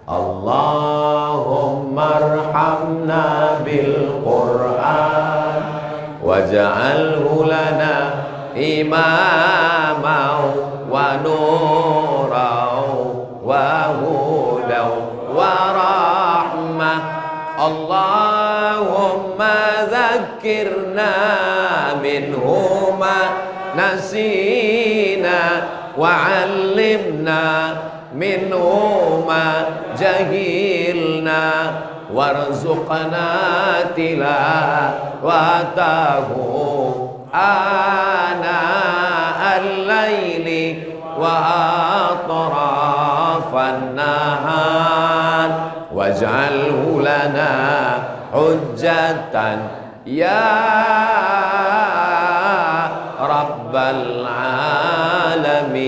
Allahumma arhamna bil Qur'an waj'alhu lana imaman wa nuran wa hudan wa rahmah. Allahumma dzakkirna minhu ma nasina wa 'allimna minhu ma jahilna warzuqna tilawatahu ana al-laili wa atrafan nahar waj'alhu lana hujjatan ya rabbal alamin.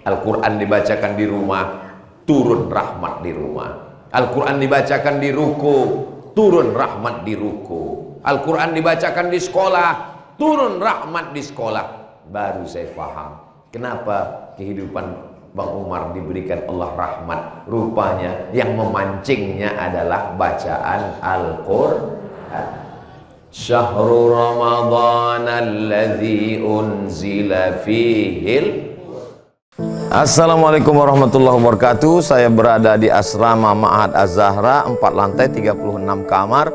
Al-Quran dibacakan di rumah, turun rahmat di rumah. Al-Quran dibacakan di ruku, turun rahmat di ruku. Al-Quran dibacakan di sekolah, turun rahmat di sekolah. Baru saya paham kenapa kehidupan Bang Umar diberikan Allah rahmat. Rupanya yang memancingnya adalah bacaan Al-Quran. Syahrul Ramadan alladzi unzila fihil. Assalamualaikum warahmatullahi wabarakatuh. Saya berada di asrama Ma'had Az-Zahra, 4 lantai 36 kamar.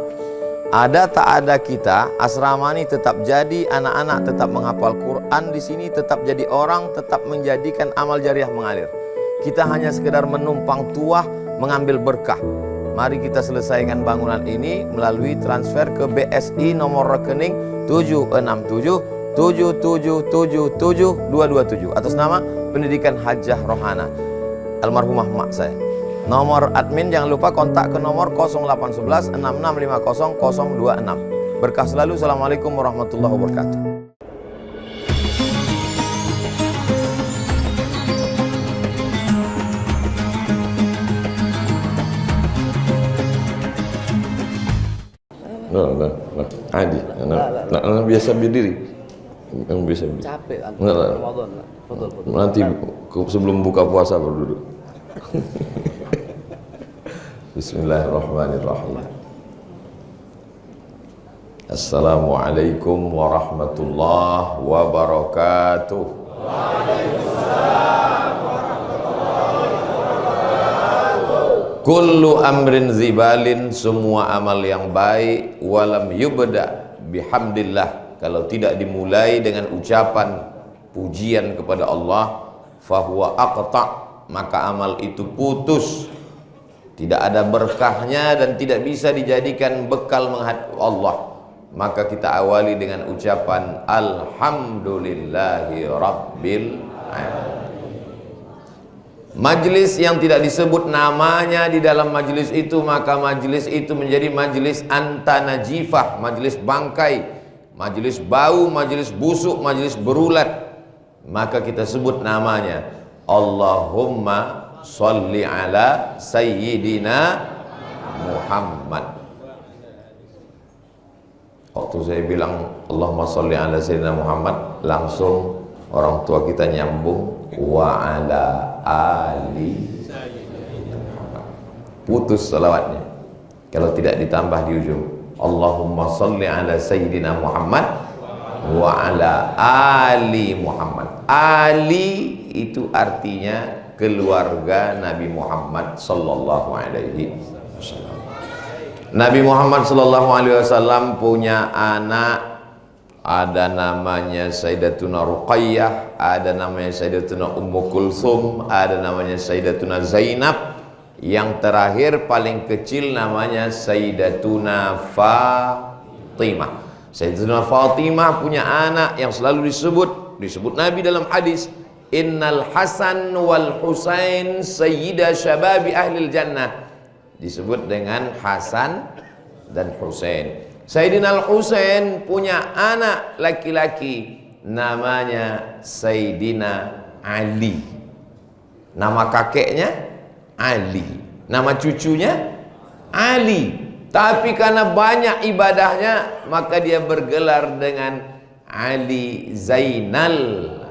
Ada tak ada kita, asrama ini tetap jadi, anak-anak tetap menghafal Quran di sini, tetap jadi orang, tetap menjadikan amal jariah mengalir. Kita hanya sekedar menumpang tuah, mengambil berkah. Mari kita selesaikan bangunan ini melalui transfer ke BSI nomor rekening 767 7777227 atas nama Pendidikan Hajah Rohana, almarhumah mak saya. Nomor admin jangan lupa kontak ke nomor 0811 6650 026. Berkah selalu. Assalamualaikum warahmatullahi wabarakatuh. Adi, biasa berdiri. Yang biasa berdiri. Capek kan? Ramadan. Nanti sebelum buka puasa baru duduk. Bismillahirrahmanirrahim. Assalamualaikum warahmatullahi wabarakatuh. Waalaikumsalam warahmatullahi wabarakatuh. Kullu amrin zibalin, semua amal yang baik, walam yubda bihamdillah, kalau tidak dimulai dengan ucapan pujian kepada Allah, fahuwa aqta, maka amal itu putus, tidak ada berkahnya dan tidak bisa dijadikan bekal menghadap Allah. Maka kita awali dengan ucapan alhamdulillahi rabbil alamin. Majlis yang tidak disebut namanya di dalam majlis itu, maka majlis itu menjadi majlis antanajifah, majlis bangkai, majlis bau, majlis busuk, majlis berulat. Maka kita sebut namanya Allahumma sholli ala sayyidina Muhammad. Waktu saya bilang Allahumma sholli ala sayyidina Muhammad, langsung orang tua kita nyambung wa ala ali Muhammad. Putus salawatnya kalau tidak ditambah di ujung Allahumma sholli ala sayyidina Muhammad wa ala ali Muhammad. Ali itu artinya keluarga Nabi Muhammad sallallahu alaihi wasallam. Nabi Muhammad sallallahu alaihi wasallam punya anak, ada namanya Sayyidatuna Ruqayyah, ada namanya Sayyidatuna Ummu Kulthum, ada namanya Sayyidatuna Zainab, yang terakhir paling kecil namanya Sayyidatuna Fatimah. Sayyidatuna Fatimah punya anak yang selalu disebut Nabi dalam hadis, Innal Hasan wal Husain sayyida syababi ahlil jannah. Disebut dengan Hasan dan Husain. Sayyidina Al-Husain punya anak laki-laki namanya Sayyidina Ali. Nama kakeknya Ali, nama cucunya Ali. Tapi karena banyak ibadahnya, maka dia bergelar dengan Ali Zainal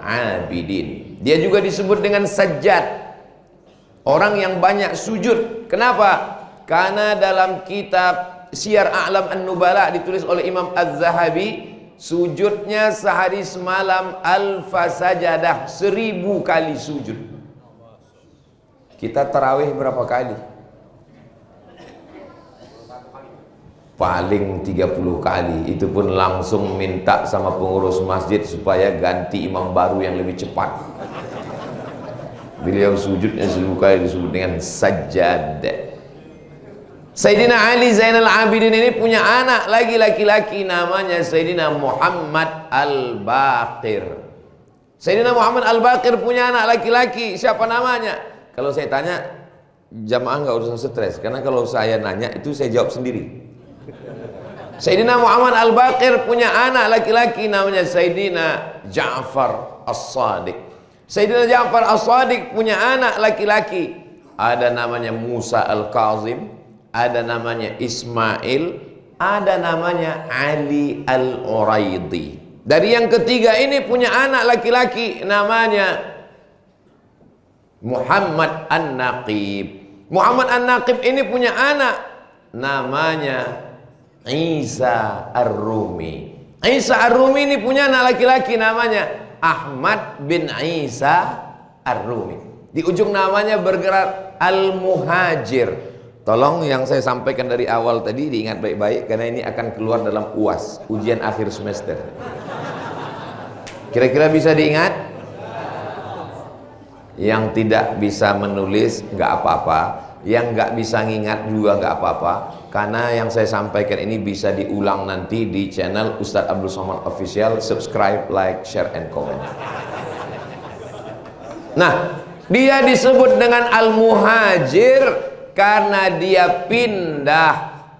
Abidin. Dia juga disebut dengan Sajjad. Orang yang banyak sujud. Kenapa? Karena dalam kitab Syiar A'lam An-Nubala ditulis oleh Imam Az-Zahabi, sujudnya sehari semalam alfa sajadah, 1000 kali sujud. Kita tarawih berapa kali? Paling 30 kali. Itu pun langsung minta sama pengurus masjid supaya ganti imam baru yang lebih cepat. Beliau sujudnya 1000 kali disebut dengan sajad. Sayyidina Ali Zainal Abidin ini punya anak lagi laki-laki, namanya Sayyidina Muhammad Al-Baqir. Sayyidina Muhammad Al-Baqir punya anak laki-laki, siapa namanya? Kalau saya tanya, jamaah nggak usah stres, karena kalau saya nanya itu saya jawab sendiri. Sayyidina Muhammad Al-Baqir punya anak laki-laki, namanya Sayyidina Ja'far As-Sadiq. Sayyidina Ja'far As-Sadiq punya anak laki-laki, ada namanya Musa Al-Kazim, ada namanya Ismail, ada namanya Ali Al-Uraidi. Dari yang ketiga ini punya anak laki-laki, namanya Muhammad An-Naqib. Muhammad An-Naqib ini punya anak, namanya Isa Ar-Rumi. Isa Ar-Rumi ini punya anak laki-laki, namanya Ahmad bin Isa Ar-Rumi. Di ujung namanya bergerak Al-Muhajir. Tolong yang saya sampaikan dari awal tadi diingat baik-baik, karena ini akan keluar dalam UAS, ujian akhir semester. Kira-kira bisa diingat? Yang tidak bisa menulis nggak apa-apa, yang nggak bisa ngingat juga nggak apa-apa, karena yang saya sampaikan ini bisa diulang nanti di channel Ustadz Abdul Somad Official. Subscribe, like, share, and comment. Nah, dia disebut dengan Al-Muhajir karena dia pindah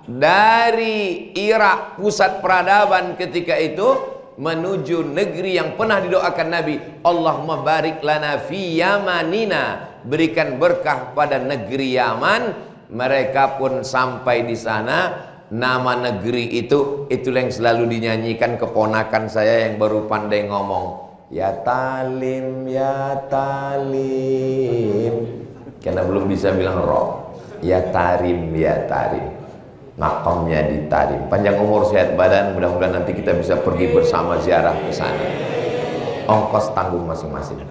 dari Irak, pusat peradaban ketika itu, menuju negeri yang pernah didoakan Nabi, Allahumma barik lana fi yamanina, berikan berkah pada negeri Yaman. Mereka pun sampai di sana. Nama negeri itu, itulah yang selalu dinyanyikan keponakan saya yang baru pandai ngomong, ya talim, ya talim, karena belum bisa bilang roh. Ya tarim, ya tarim, makamnya di Tarim. Panjang umur, sehat badan, mudah-mudahan nanti kita bisa pergi bersama ziarah ke sana. Ongkos tanggung masing-masing.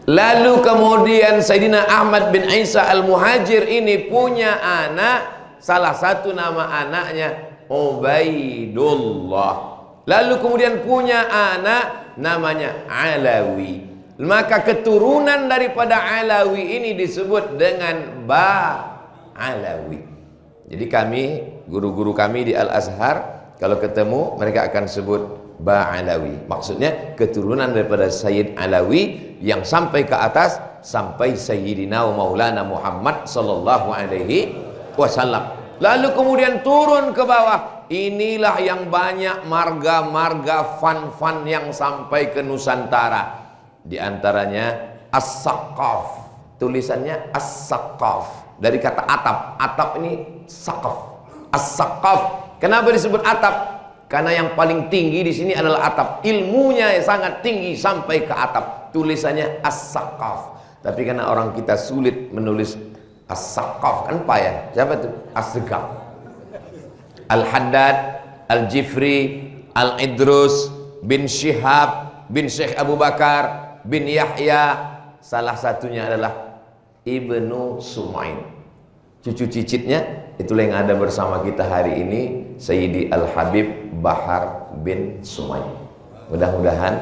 Lalu kemudian Sayyidina Ahmad bin Isa Al-Muhajir ini punya anak, salah satu nama anaknya Ubaidullah. Lalu kemudian punya anak namanya Alawi. Maka keturunan daripada Alawi ini disebut dengan Ba'alawi. Jadi kami, guru-guru kami di Al-Azhar, kalau ketemu mereka akan sebut Ba'alawi. Maksudnya keturunan daripada Sayyid Alawi yang sampai ke atas, sampai Sayyidina wa Maulana Muhammad sallallahu alaihi wasallam. Lalu kemudian turun ke bawah. Inilah yang banyak marga-marga fan-fan yang sampai ke Nusantara. Di antaranya As-Saqaf, tulisannya As-Saqaf, dari kata atap. Atap ini saqaf. As-Saqaf. Kenapa disebut atap? Karena yang paling tinggi di sini adalah atap. Ilmunya sangat tinggi sampai ke atap. Tulisannya As-Saqaf. Tapi karena orang kita sulit menulis As-Saqaf, kan payah. Siapa itu? As-Saqaf. Al-Haddad, Al-Jifri, Al-Idrus bin Syihab bin Syekh Abu Bakar bin Yahya, salah satunya adalah Ibnu Sumain. Cucu cicitnya itulah yang ada bersama kita hari ini, Sayyidi Al-Habib Bahar bin Sumain. Mudah-mudahan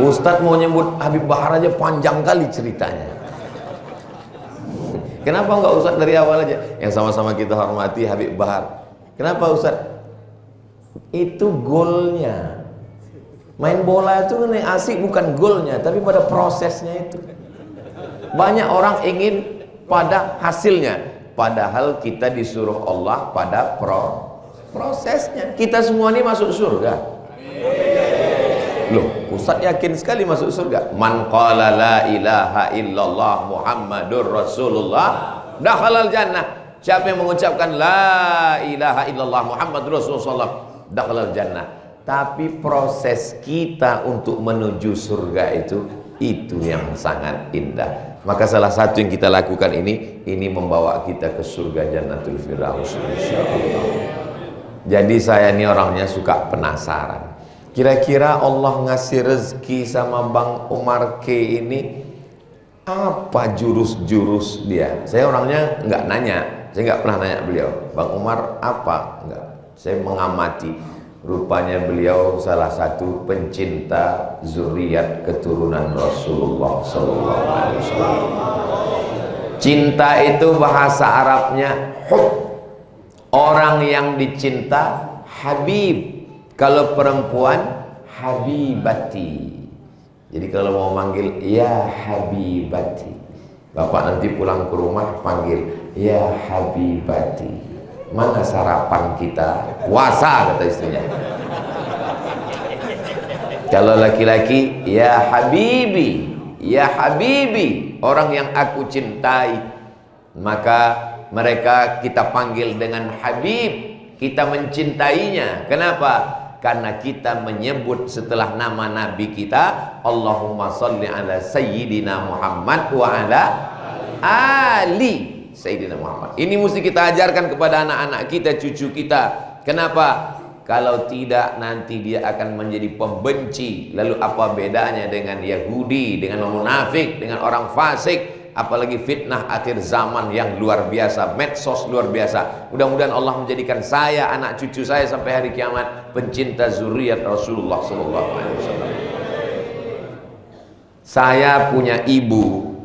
Ustadz mau nyebut Habib Bahar aja panjang kali ceritanya. Kenapa enggak Ustadz dari awal aja? Yang sama-sama kita hormati Habib Bahar. Kenapa Ustadz? Itu golnya. Main bola itu asik bukan golnya, tapi pada prosesnya itu. Banyak orang ingin pada hasilnya, padahal kita disuruh Allah pada prosesnya. Kita semua ini masuk surga. Loh, Ustadz yakin sekali masuk surga. Man qala la ilaha illallah Muhammadur Rasulullah dakhalal jannah. Siapa yang mengucapkan la ilaha illallah Muhammadur Rasulullah dakhalal jannah. Tapi proses kita untuk menuju surga itu itu yang sangat indah. Maka salah satu yang kita lakukan ini membawa kita ke surga Jannatul Firdaus insyaallah. Jadi saya ini orangnya suka penasaran. Kira-kira Allah ngasih rezeki sama Bang Umar K ini apa jurus-jurus dia? Saya orangnya nggak nanya, saya nggak pernah nanya beliau, Bang Umar apa? Enggak. Saya mengamati. Rupanya beliau salah satu pencinta zuriat keturunan Rasulullah Sallallahu Alaihi Wasallam. Cinta itu bahasa Arabnya hub. Orang yang dicinta habib. Kalau perempuan habibati. Jadi kalau mau manggil ya habibati, bapak nanti pulang ke rumah panggil ya habibati. Mana sarapan kita? Puasa kata istrinya. Kalau laki-laki ya habibi, ya habibi, orang yang aku cintai. Maka mereka kita panggil dengan habib, kita mencintainya. Kenapa? Karena kita menyebut setelah nama Nabi kita, Allahumma salli ala Sayyidina Muhammad wa ala ali Sayyidina Muhammad. Ini mesti kita ajarkan kepada anak-anak kita, cucu kita. Kenapa? Kalau tidak nanti dia akan menjadi pembenci. Lalu apa bedanya dengan Yahudi, dengan munafik, dengan orang fasik? Apalagi fitnah akhir zaman yang luar biasa, medsos luar biasa. Mudah-mudahan Allah menjadikan saya, anak cucu saya sampai hari kiamat pencinta zuriat Rasulullah Sallallahu Alaihi Wasallam. Saya punya ibu.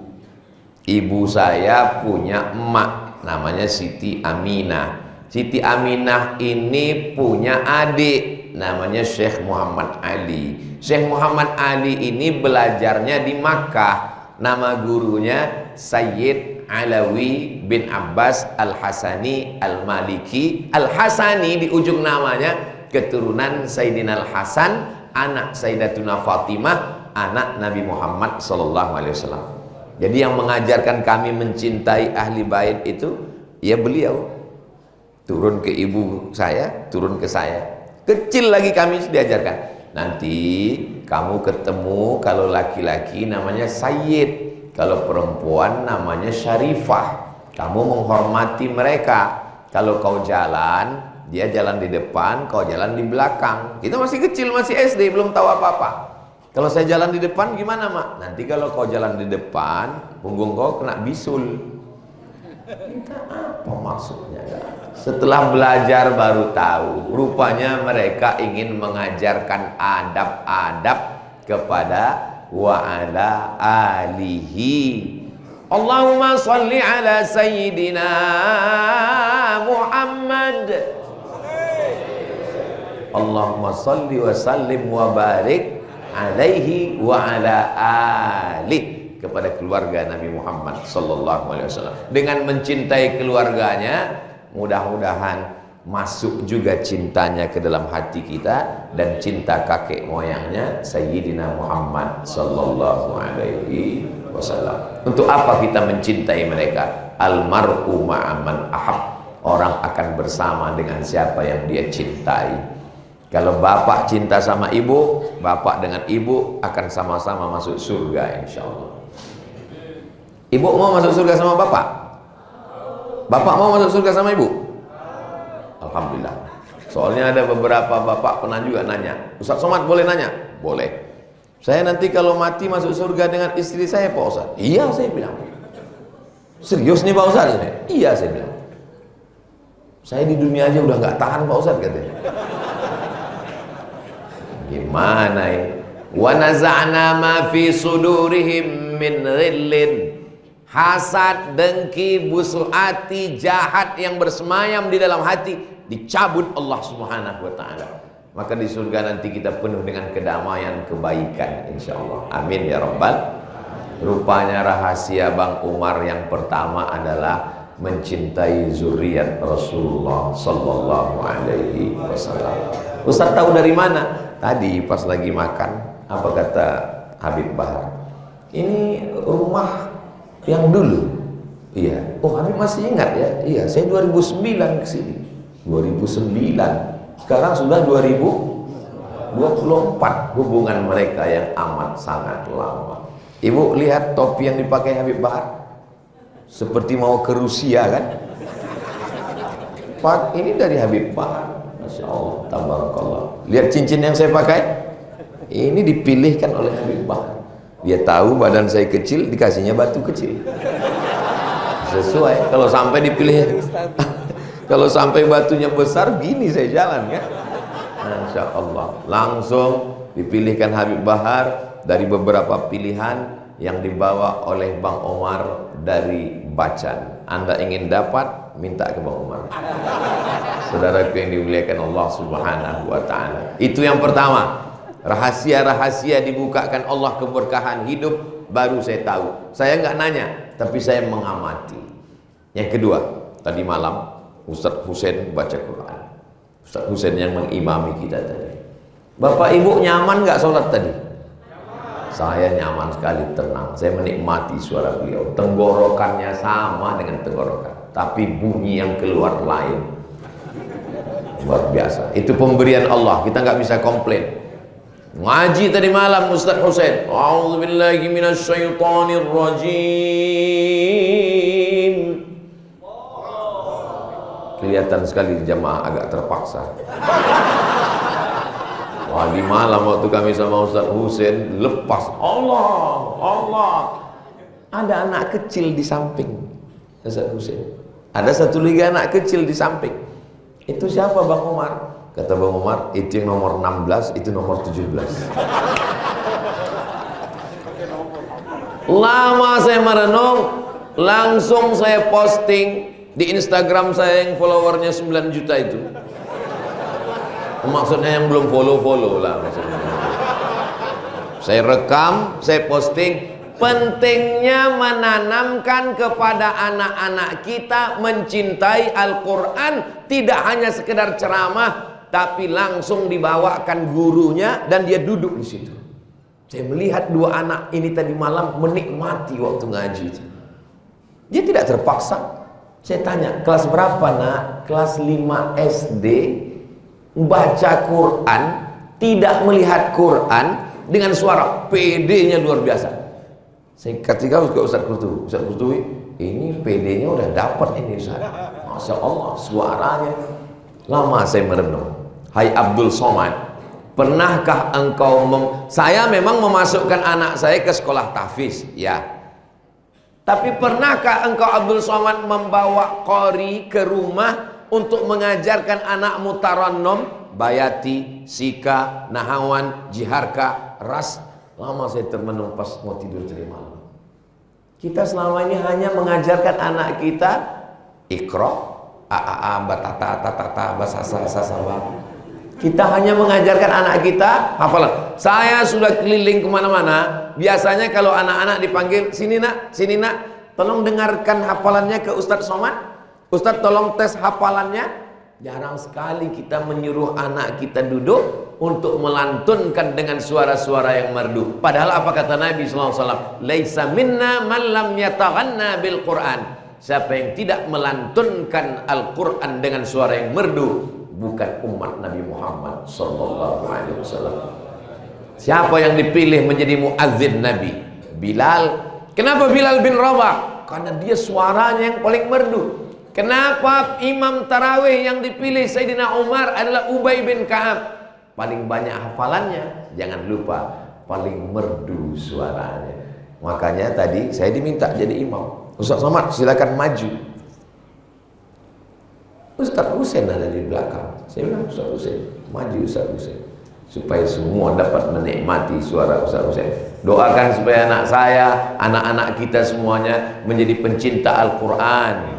Ibu saya punya emak, namanya Siti Aminah. Siti Aminah ini punya adik, namanya Syekh Muhammad Ali. Syekh Muhammad Ali ini belajarnya di Makkah. Nama gurunya Sayyid Alawi bin Abbas Al-Hasani Al-Maliki. Al-Hasani di ujung namanya keturunan Sayyidina Al-Hasan, anak Sayyidatuna Fatimah, anak Nabi Muhammad Sallallahu Alaihi Wasallam. Jadi yang mengajarkan kami mencintai ahli bait itu ya beliau. Turun ke ibu saya, turun ke saya. Kecil lagi kami diajarkan. Nanti kamu ketemu kalau laki-laki namanya Sayyid, kalau perempuan namanya Syarifah. Kamu menghormati mereka. Kalau kau jalan, dia jalan di depan, kau jalan di belakang. Kita masih kecil, masih SD, belum tahu apa-apa. Kalau saya jalan di depan gimana, Mak? Nanti kalau kau jalan di depan, punggung kau kena bisul. Apa maksudnya? Setelah belajar baru tahu. Rupanya mereka ingin mengajarkan adab-adab kepada wa ala alihi. Allahumma salli ala Sayyidina Muhammad. Allahumma salli wa sallim wa barik alaihi wa ala alih, kepada keluarga Nabi Muhammad sallallahu alaihi wasallam. Dengan mencintai keluarganya, mudah-mudahan masuk juga cintanya ke dalam hati kita dan cinta kakek moyangnya Sayyidina Muhammad sallallahu alaihi wasallam. Untuk apa kita mencintai mereka? Almar'u ma'aman ahab. Orang akan bersama dengan siapa yang dia cintai. Kalau bapak cinta sama ibu, bapak dengan ibu akan sama-sama masuk surga insyaallah. Ibu mau masuk surga sama bapak? Bapak mau masuk surga sama ibu? Alhamdulillah. Soalnya ada beberapa bapak pernah juga nanya, Ustaz Somad boleh nanya? Boleh. Saya nanti kalau mati masuk surga dengan istri saya Pak Ustaz? Iya saya bilang. Serius nih Pak Ustaz? Iya saya bilang. Saya di dunia aja udah nggak tahan Pak Ustaz katanya. Gimana ini? Wa naza'na ma fi sudurihim min ghillin. Hasad, dengki, busuk hati, jahat yang bersemayam di dalam hati dicabut Allah Subhanahu wa taala. Maka di surga nanti kita penuh dengan kedamaian, kebaikan insyaallah. Amin ya rabbal. Rupanya rahasia Bang Umar yang pertama adalah mencintai zuriat Rasulullah sallallahu alaihi wasallam. Ustaz tahu dari mana? Tadi pas lagi makan, apa kata Habib Bahar? Ini rumah yang dulu. Iya. Oh, Habib masih ingat ya? Iya, saya 2009 ke sini. 2009. Sekarang sudah 2024. Hubungan mereka yang amat sangat lama. Ibu lihat topi yang dipakai Habib Bahar, seperti mau ke Rusia kan? Pak, ini dari Habib Bahar. Masya Allah, tabarakallah. Lihat cincin yang saya pakai, ini dipilihkan oleh Habib Bahar. Dia tahu badan saya kecil, dikasihnya batu kecil. Sesuai. Kalau sampai dipilih, kalau sampai batunya besar, gini saya jalan kan? Masya Allah. Langsung dipilihkan Habib Bahar dari beberapa pilihan yang dibawa oleh Bang Omar dari Bacan. Anda ingin dapat, minta ke Bang Omar. Saudaraku yang dimuliakan Allah Subhanahu wa Ta'ala. Itu yang pertama. Rahasia-rahasia dibukakan Allah, keberkahan hidup, baru saya tahu. Saya nggak nanya, tapi saya mengamati. Yang kedua, tadi malam Ustadz Husain baca Quran. Ustadz Husain yang mengimami kita tadi. Bapak Ibu nyaman nggak sholat tadi? Saya nyaman sekali, tenang. Saya menikmati suara beliau. Tenggorokannya sama dengan tenggorokan, tapi bunyi yang keluar lain. Luar biasa. Itu pemberian Allah. Kita nggak bisa komplain. Ngaji tadi malam Ustadz Husain. A'udzubillahi minasyaitonir rajim. Kelihatan sekali jamaah agak terpaksa. Wah, di malam waktu kami sama Ustadz Husain lepas Allah. Ada anak kecil di samping Ustadz Husain. Ada satu lagi anak kecil di samping. Itu siapa Bang Omar? Kata Bang Omar, itu yang nomor 16, itu nomor 17. Lama saya merenung, langsung saya posting di Instagram saya yang followernya 9 juta itu. Maksudnya yang belum follow lah maksudnya. Saya rekam, saya posting. Pentingnya menanamkan kepada anak-anak kita mencintai Al-Quran, tidak hanya sekedar ceramah, tapi langsung dibawakan gurunya dan dia duduk di situ. Saya melihat dua anak ini tadi malam menikmati waktu ngaji itu. Dia tidak terpaksa. Saya tanya, kelas berapa nak? Kelas 5 SD, baca Quran, tidak melihat Quran, dengan suara PD-nya luar biasa. Saya ketika ke Ustaz Kurtubi, ini PD-nya udah dapat ini Ustaz. Masya Allah, suaranya. Lama saya merenung. Hai Abdul Somad, pernahkah engkau saya memang memasukkan anak saya ke sekolah tahfiz, ya. Tapi pernahkah engkau Abdul Somad membawa qori ke rumah untuk mengajarkan anakmu tarannum, bayati, sika, nahawan, jiharka, ras? Lama saya termenung pas mau tidur tadi malam. Kita selama ini hanya mengajarkan anak kita ikra, a, batata, tatata, basasa, sasaba. Kita hanya mengajarkan anak kita hafalan. Saya sudah keliling kemana-mana. Biasanya kalau anak-anak dipanggil, sini nak, tolong dengarkan hafalannya ke Ustadz Somad. Ustadz tolong tes hafalannya. Jarang sekali kita menyuruh anak kita duduk untuk melantunkan dengan suara-suara yang merdu. Padahal apa kata Nabi SAW? Laisa minna man lam yataghanna bil Quran. Siapa yang tidak melantunkan Al-Quran dengan suara yang merdu, bukan umat Nabi Muhammad SAW. Siapa yang dipilih menjadi muazzin Nabi? Bilal. Kenapa Bilal bin Rabah? Karena dia suaranya yang paling merdu. Kenapa imam tarawih yang dipilih Sayyidina Umar adalah Ubay bin Ka'ab? Paling banyak hafalannya, jangan lupa paling merdu suaranya. Makanya tadi saya diminta jadi imam. Ustaz Somad silakan maju. Ustaz Husain ada di belakang. Saya bilang Ustaz Husain, maju Ustaz Husain, supaya semua dapat menikmati suara Ustaz Husain. Doakan supaya anak saya, anak-anak kita semuanya menjadi pencinta Al-Quran.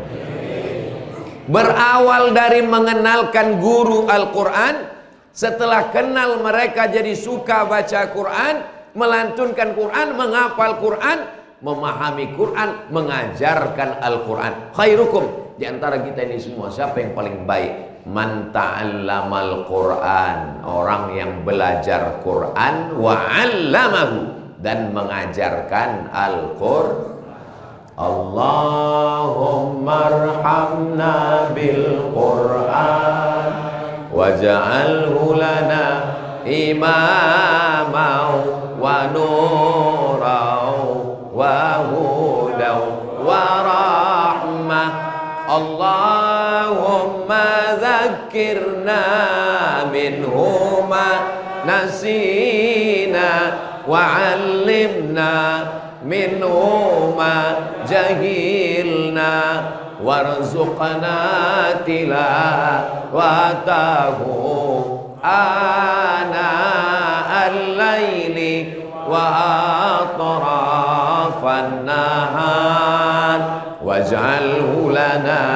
Berawal dari mengenalkan guru Al-Quran, setelah kenal mereka jadi suka baca Quran, melantunkan Quran, menghafal Quran, memahami Quran, mengajarkan Al-Quran. Khairukum, di antara kita ini semua, siapa yang paling baik? Man ta'allamal Quran, orang yang belajar Quran, wa 'allamahu, dan mengajarkan Al-Quran. Allahumma arhamna bil Quran waj'alhu lana imama wa nuran wa hudaw wa rahmah. Allahumma dzakkirna minhu ma nasina wa 'allimna minhu ma jahilna warzuqna tilawatahu ana al-laili wa atrafan nahar waj'alhu lana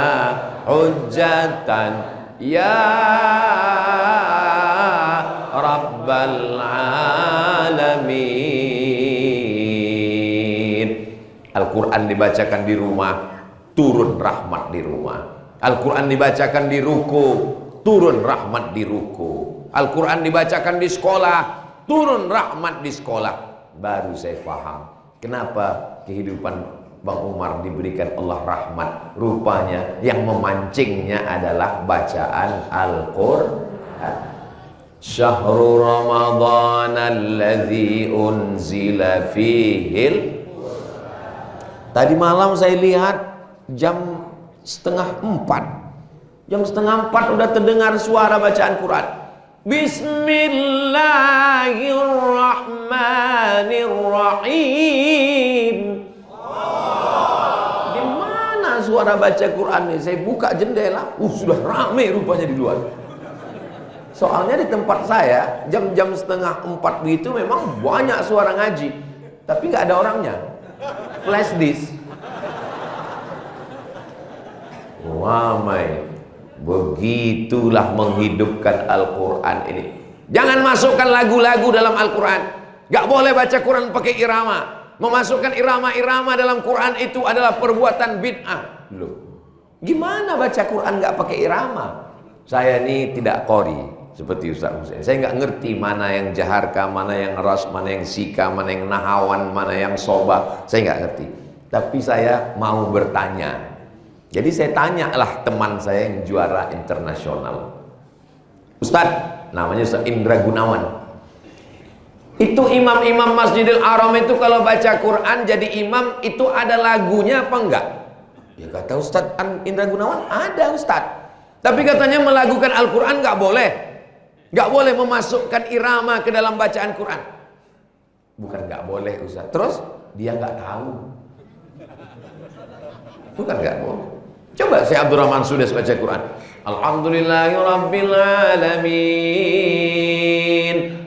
hujjatan ya rabbal alamin. Al-Quran dibacakan di rumah, turun rahmat di rumah. Al-Quran dibacakan di ruku, turun rahmat di ruku. Al-Quran dibacakan di sekolah, turun rahmat di sekolah. Baru saya paham kenapa kehidupan Bang Umar diberikan Allah rahmat. Rupanya yang memancingnya adalah bacaan Al-Quran. Syahrul Ramadan alladzi unzila fihil. Tadi malam saya lihat jam 3:30. Jam 3:30 udah terdengar suara bacaan Quran. Bismillahirrahmanirrahim. Di mana suara baca Quran ini? Saya buka jendela, sudah ramai rupanya di luar. Soalnya di tempat saya jam-jam 3:30 begitu memang banyak suara ngaji, tapi nggak ada orangnya. Flash disk. Ramai. Begitulah menghidupkan Al-Quran ini. Jangan masukkan lagu-lagu dalam Al-Quran. Gak boleh baca Quran pakai irama. Memasukkan irama-irama dalam Quran itu adalah perbuatan bid'ah. Loh, gimana baca Quran gak pakai irama? Saya ini tidak qori seperti Ustaz Hussein. Saya nggak ngerti mana yang jaharka, mana yang ras, mana yang sika, mana yang nahawan, mana yang soba. Saya nggak ngerti. Tapi saya mau bertanya. Jadi saya tanyalah teman saya yang juara internasional. Ustadz, namanya Ustadz Indra Gunawan. Itu imam-imam Masjidil Haram itu kalau baca Quran jadi imam itu ada lagunya apa enggak? Ya kata Ustadz Indra Gunawan ada Ustadz. Tapi katanya melagukan Al-Quran enggak boleh. Enggak boleh memasukkan irama ke dalam bacaan Quran. Bukan enggak boleh Ustadz. Terus dia enggak tahu. Bukan enggak boleh. Coba saya Abdurrahman Sudes baca Quran. Alhamdulillahirabbil alamin.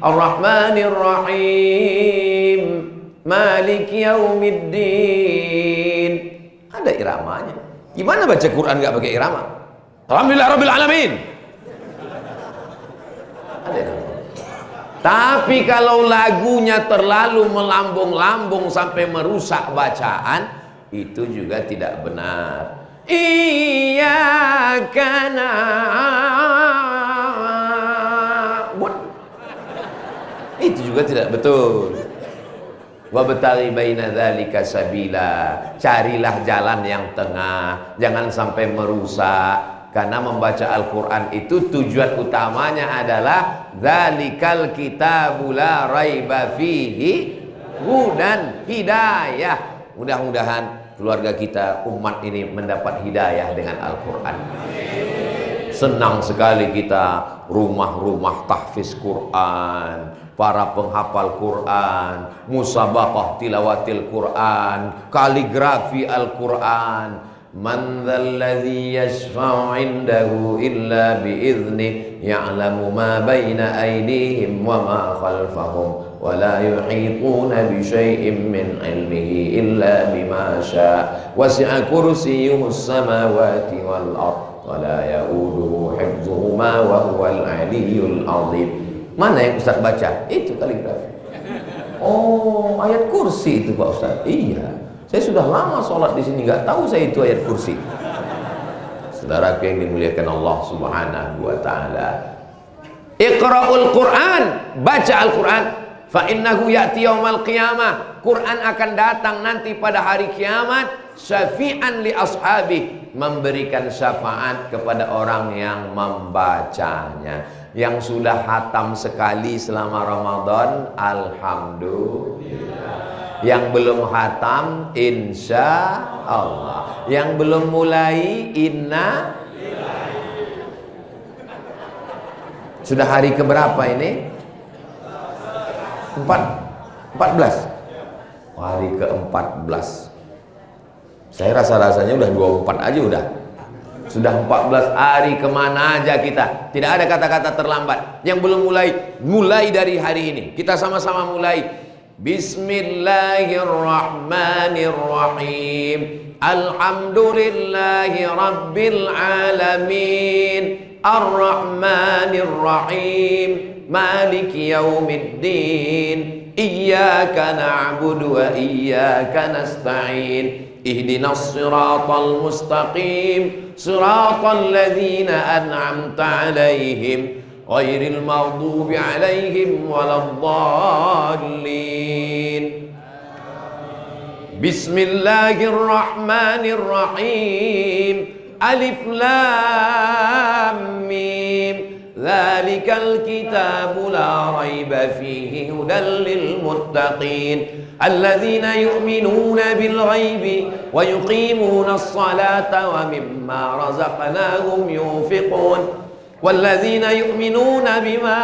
Ar-Rahmanir-Rahim. Maliki yaumiddin. Ada iramanya. Gimana baca Quran enggak pakai irama? Alhamdulillahirabbil alamin. Ada irama. Tapi kalau lagunya terlalu melambung-lambung sampai merusak bacaan, itu juga tidak benar. Iyyaka na'budu. Itu juga tidak betul. Wabtaghi baina dzalika sabila. Carilah jalan yang tengah, jangan sampai merusak. Karena membaca Al-Quran itu tujuan utamanya adalah dzalikal kitabu la raiba fihi hudan hidayah. Mudah-mudahan keluarga kita, umat ini mendapat hidayah dengan Al-Quran. Senang sekali kita rumah-rumah tahfiz Quran, para penghafal Quran, musabaqah tilawatil Quran, kaligrafi Al-Quran. Man dzalladzi yashfa'u 'indahu illa bi'idznih ya'lamu ma baina aydihim wa ma khalfahum wa la yuhituna bi syai'in min 'ilmihi illa bima syaa wasi'a kursiyyuhu as-samawati wal ardh wa la ya'uduhu hifdhuhuma wa huwal 'aliyyul 'azim. Mana yang Ustaz baca? Itu kaligrafi. Oh, ayat kursi itu Pak Ustaz. Iya. Saya sudah lama sholat di sini, nggak tahu saya itu ayat kursi. Saudara yang dimuliakan Allah Subhanahu wa taala. Iqra'ul Quran, baca Al-Quran. Fa innahu ya'ti yaumal qiyamah. Quran akan datang nanti pada hari kiamat, syafi'an li ashabi, memberikan syafaat kepada orang yang membacanya. Yang sudah hatam sekali selama Ramadan, alhamdulillah. Yang belum hatam insya Allah. Yang belum mulai inna. Sudah hari keberapa ini? 14. Hari ke-14. Saya rasa-rasanya udah 24 aja udah. Sudah 14 hari, kemana aja kita? Tidak ada kata-kata terlambat. Yang belum mulai dari hari ini. Kita sama-sama mulai. Bismillahirrahmanirrahim. Alhamdulillahi rabbil alamin. Ar-Rahmanir-Rahim. Maliki yaumiddin. Iyyaka na'budu wa iyyaka nasta'in. Ihdinas siratal mustaqim. Siratal ladzina an'amta 'alaihim ghairil maghdubi 'alaihim waladdallin. Bismillahirrahmanirrahim. Alif lam mim. Dzalikal kitabu la raiba fihi hudan lil muttaqin alladzina yu'minuna bil ghaibi wa yuqimuna as-salata wa mimma razaqnahum yunfiqun walladzina yu'minuna bima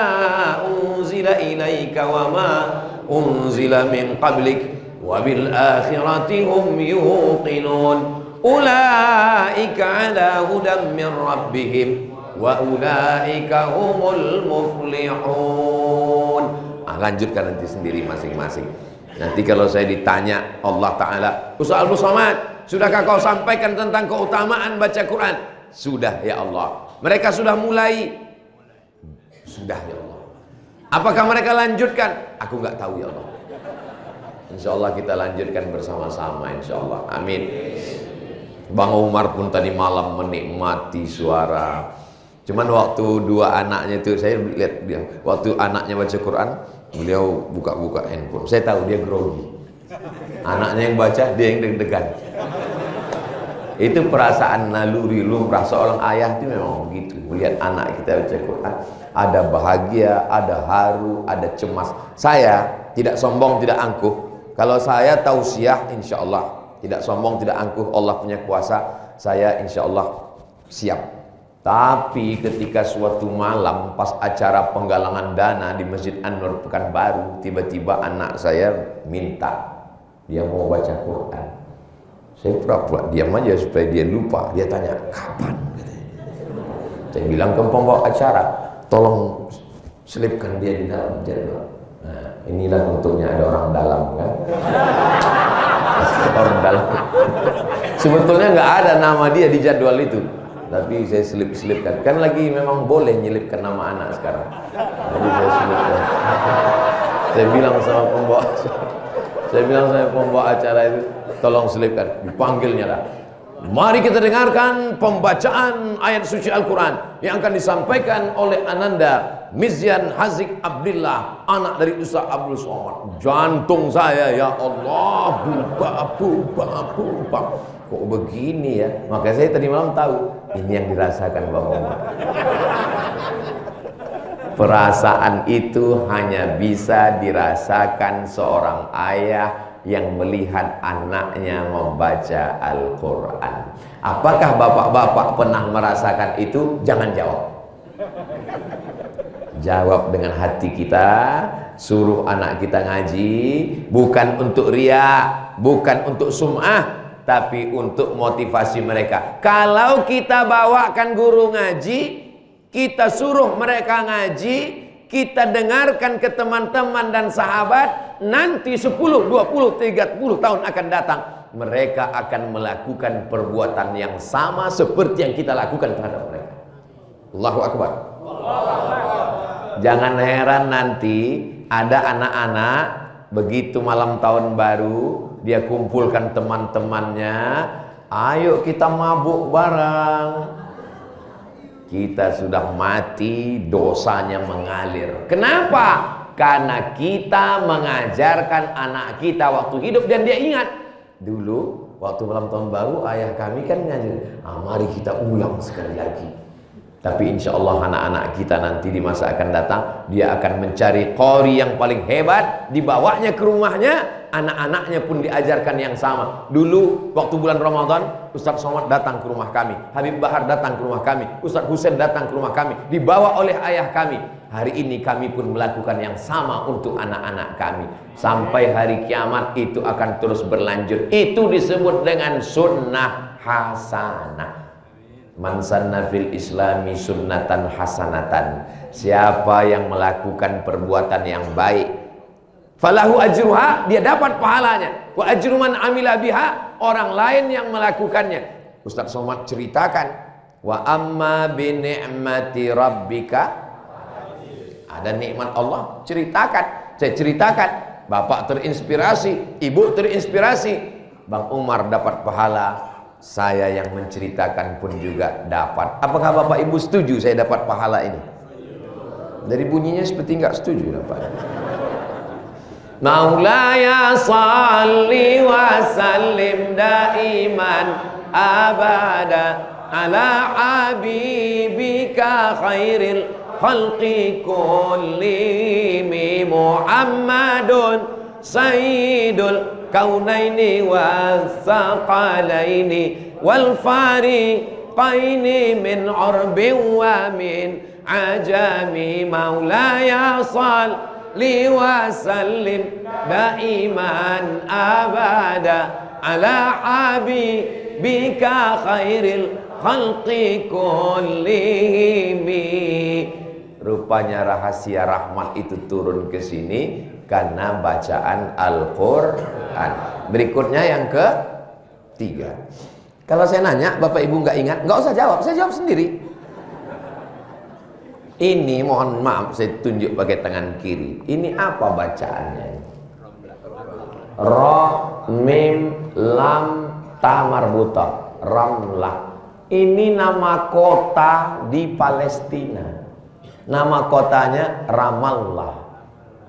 unzila ilayka wa ma unzila min qablik wa bil akhirati hum yuqinun. Ulaika ala hudan min rabbihim wa ulaika humul muflihun. Lanjutkan nanti sendiri masing-masing. Nanti kalau saya ditanya Allah Ta'ala, Ustaz Abdul Somad, sudahkah kau sampaikan tentang keutamaan baca Quran? Sudah ya Allah. Mereka sudah mulai? Sudah ya Allah. Apakah mereka lanjutkan? Aku nggak tahu ya Allah. Insya Allah kita lanjutkan bersama-sama insya Allah. Amin. Bang Umar pun tadi malam menikmati suara. Cuman waktu dua anaknya itu, saya lihat dia, waktu anaknya baca Quran, beliau buka-buka handphone. Saya tahu dia grogi. Anaknya yang baca, dia yang deg-degan. Itu perasaan naluri lumrah seorang ayah itu memang begitu. Melihat anak kita baca Quran, ada bahagia, ada haru, ada cemas. Saya tidak sombong, tidak angkuh. Kalau saya tausiah, insya Allah tidak sombong, tidak angkuh, Allah punya kuasa, saya insya Allah siap. Tapi ketika suatu malam pas acara penggalangan dana di Masjid An-Nur Pekanbaru, tiba-tiba anak saya minta, dia mau baca Quran. Saya pura-pura diam aja supaya dia lupa. Dia tanya, kapan? Saya bilang ke pembawa acara, tolong selipkan dia di dalam jadwal. Nah, inilah untungnya ada orang dalam kan. Orang dalam. Sebetulnya nggak ada nama dia di jadwal itu, tapi saya selip-selipkan. Kan lagi memang boleh nyelipkan nama anak sekarang. Jadi saya selipkan. Saya bilang sama pembawa acara itu, tolong selipkan. Dipanggilnya lah. Mari kita dengarkan pembacaan ayat suci Al-Quran yang akan disampaikan oleh Ananda Mizyan Hazik Abdillah, anak dari Ustaz Abdul Somad. Jantung saya, ya Allah, buba. Kok begini ya? Maka saya tadi malam tahu ini yang dirasakan Bapak Umar. Perasaan itu hanya bisa dirasakan seorang ayah yang melihat anaknya membaca Al-Quran. Apakah bapak-bapak pernah merasakan itu? Jangan jawab. Jawab dengan hati kita. Suruh anak kita ngaji, bukan untuk riya, bukan untuk sum'ah, tapi untuk motivasi mereka. Kalau kita bawakan guru ngaji, kita suruh mereka ngaji, kita dengarkan ke teman-teman dan sahabat, nanti 10, 20, 30 tahun akan datang, mereka akan melakukan perbuatan yang sama seperti yang kita lakukan terhadap mereka. Allahu Akbar. Jangan heran nanti ada anak-anak begitu malam tahun baru, dia kumpulkan teman-temannya, ayo kita mabuk bareng. Kita sudah mati, dosanya mengalir. Kenapa? Karena kita mengajarkan anak kita waktu hidup dan dia ingat. Dulu waktu malam tahun baru ayah kami kan ngajar, mari kita ulang sekali lagi. Tapi insya Allah anak-anak kita nanti di masa akan datang, dia akan mencari qori yang paling hebat, dibawanya ke rumahnya, anak-anaknya pun diajarkan yang sama. Dulu waktu bulan Ramadan, Ustaz Somad datang ke rumah kami, Habib Bahar datang ke rumah kami, Ustaz Husain datang ke rumah kami, dibawa oleh ayah kami. Hari ini kami pun melakukan yang sama untuk anak-anak kami. Sampai hari kiamat itu akan terus berlanjut. Itu disebut dengan sunnah hasanah. Man sanna fil islami sunnatan hasanatan. Siapa yang melakukan perbuatan yang baik, falahu ajruha, dia dapat pahalanya. Wa ajru man amila biha, orang lain yang melakukannya. Ustaz Somad ceritakan, wa amma bi ni'mati rabbika, ada nikmat Allah, ceritakan. Saya ceritakan, bapak terinspirasi, ibu terinspirasi, Bang Umar dapat pahala, saya yang menceritakan pun juga dapat. Apakah bapak ibu setuju saya dapat pahala ini? Dari bunyinya seperti enggak setuju dapat. Maulaya salli wa sallim daiman abada ala habibika khairil khalqi kullihim Muhammadun sayyidul kaunaini wathaqalaini wal fariqaini min urbin wa min ajami. Maulaya salli wa sallim daiman abada ala habibika khairil khalqi kullihim. Rupanya rahasia rahmat itu turun ke sini karena bacaan Al-Quran. Berikutnya yang ketiga. Kalau saya nanya, bapak ibu nggak ingat, nggak usah jawab, saya jawab sendiri. Ini mohon maaf saya tunjuk pakai tangan kiri. Ini apa bacaannya? Ra, mim, lam, ta marbuta, Ramlah. Ini nama kota di Palestina. Nama kotanya Ramallah.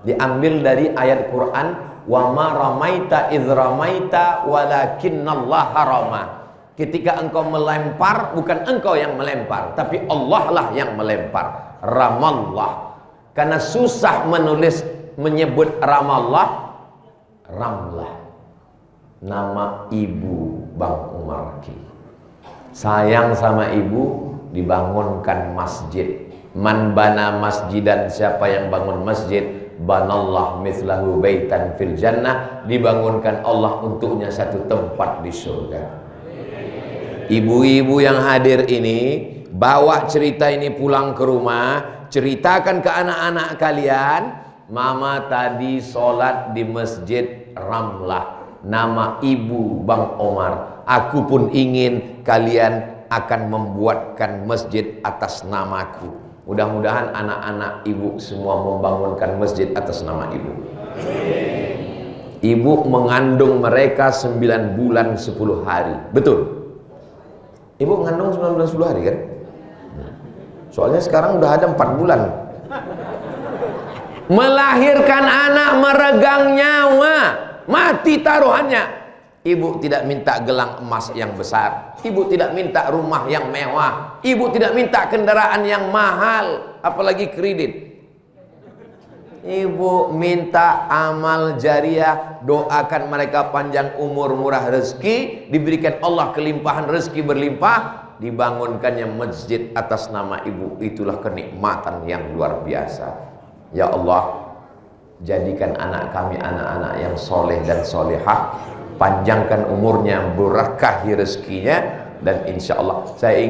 Diambil dari ayat Quran, wa ma ramaita idz ramaita walakinnallaha rama. Ketika engkau melempar, bukan engkau yang melempar, tapi Allah lah yang melempar. Ramallah. Karena susah menulis menyebut Ramallah, Ramlah. Nama ibu Bang Umar Ki. Sayang sama ibu, dibangunkan masjid. Man bana masjidan, siapa yang bangun masjid, banallah mithlahu baitan fil jannah, dibangunkan Allah untuknya satu tempat di surga. Ibu-ibu yang hadir ini, bawa cerita ini pulang ke rumah, ceritakan ke anak-anak kalian, mama tadi sholat di masjid Ramlah, nama ibu Bang Omar. Aku pun ingin kalian akan membuatkan masjid atas namaku. Mudah-mudahan anak-anak ibu semua membangunkan masjid atas nama ibu. Ibu mengandung mereka 9 bulan 10 hari. Betul? Ibu mengandung 9 bulan 10 hari kan? Soalnya sekarang udah ada 4 bulan. Melahirkan anak meregang nyawa, mati taruhannya. Ibu tidak minta gelang emas yang besar, ibu tidak minta rumah yang mewah, ibu tidak minta kendaraan yang mahal, apalagi kredit. Ibu minta amal jariah, doakan mereka panjang umur, murah rezeki, diberikan Allah kelimpahan rezeki berlimpah, dibangunkannya masjid atas nama ibu. Itulah kenikmatan yang luar biasa. Ya Allah, jadikan anak kami anak-anak yang soleh dan solehah, panjangkan umurnya, berkahi rezekinya, dan insya Allah saya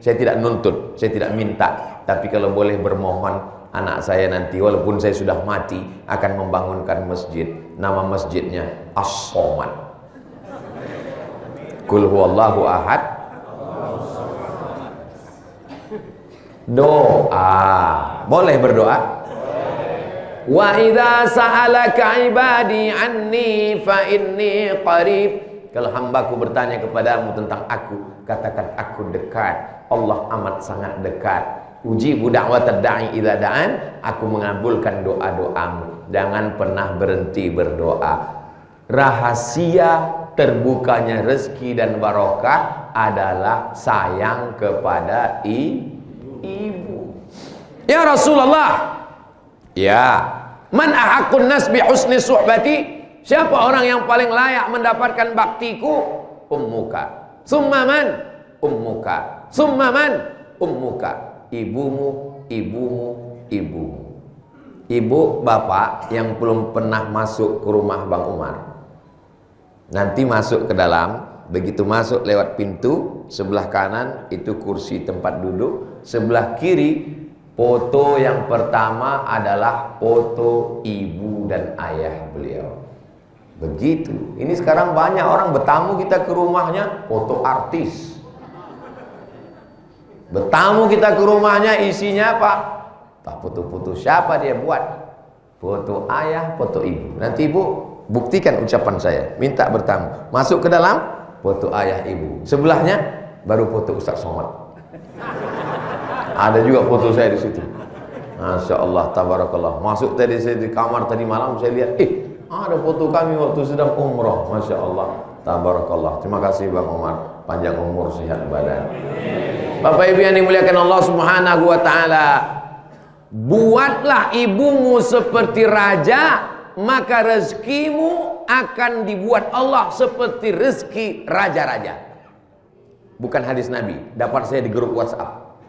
tidak nuntut, saya tidak minta, tapi kalau boleh bermohon, anak saya nanti walaupun saya sudah mati akan membangunkan masjid. Nama masjidnya As-Somad. Qul huwallahu ahad. Doa, boleh berdoa? Wa idza sa'alaka ibadi anni fa inni qarib. Kalau hambaku bertanya kepadamu tentang aku, katakan aku dekat. Allah amat sangat dekat. Ujibu da'watad da'i idza da'an, aku mengabulkan doa-doamu. Jangan pernah berhenti berdoa. Rahasia terbukanya rezeki dan barokah adalah sayang kepada ibu. Ya Rasulullah, ya, man ahaqqun nas bi husni suhbati, Siapa orang yang paling layak mendapatkan baktiku? Ummuka. Summa man? Ummuka. Summa man? Ummuka. Ibumu, ibumu, ibumu. Ibu bapak yang belum pernah masuk ke rumah Bang Umar, nanti masuk ke dalam, begitu masuk lewat pintu, sebelah kanan itu kursi tempat duduk, sebelah kiri foto yang pertama adalah foto ibu dan ayah beliau. Begitu. Ini sekarang banyak orang bertamu kita ke rumahnya, foto artis. Bertamu kita ke rumahnya, isinya apa? Foto-foto siapa dia buat? Foto ayah, foto ibu. Nanti ibu buktikan ucapan saya, minta bertamu, masuk ke dalam, foto ayah ibu, sebelahnya baru foto Ustaz Somad. Ada juga foto saya di situ. Masya Allah, tabarakallah. Masuk tadi saya di kamar tadi malam, saya lihat, ada foto kami waktu sedang umroh. Masya Allah, tabarakallah. Terima kasih Bang Umar, panjang umur, sehat badan. Bapak Ibu yang dimuliakan Allah Subhanahu wa taala, buatlah ibumu seperti raja, maka rezekimu akan dibuat Allah seperti rezeki raja-raja. Bukan hadis Nabi, dapat saya di grup WhatsApp.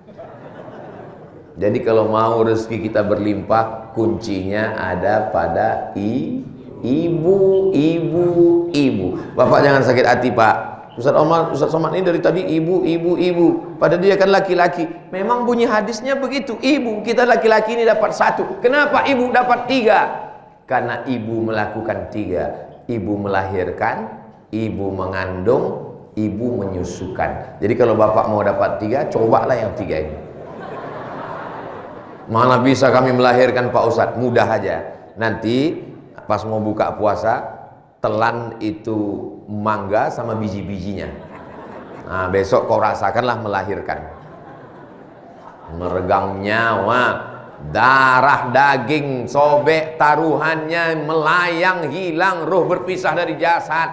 Jadi kalau mau rezeki kita berlimpah, kuncinya ada pada ibu, ibu, ibu. Bapak jangan sakit hati Pak. Ustaz Somad ini dari tadi ibu, ibu, ibu. Padahal dia kan laki-laki. Memang bunyi hadisnya begitu. Ibu, kita laki-laki ini dapat 1. Kenapa ibu dapat 3? Karena ibu melakukan 3. Ibu melahirkan, ibu mengandung, ibu menyusukan. Jadi kalau bapak mau dapat 3, cobalah yang 3 ini. Mana bisa kami melahirkan Pak Ustadz? Mudah aja. Nanti pas mau buka puasa, telan itu mangga sama biji-bijinya. Nah, besok kau rasakanlah melahirkan. Meregang nyawa, darah daging sobek taruhannya, melayang hilang, roh berpisah dari jasad.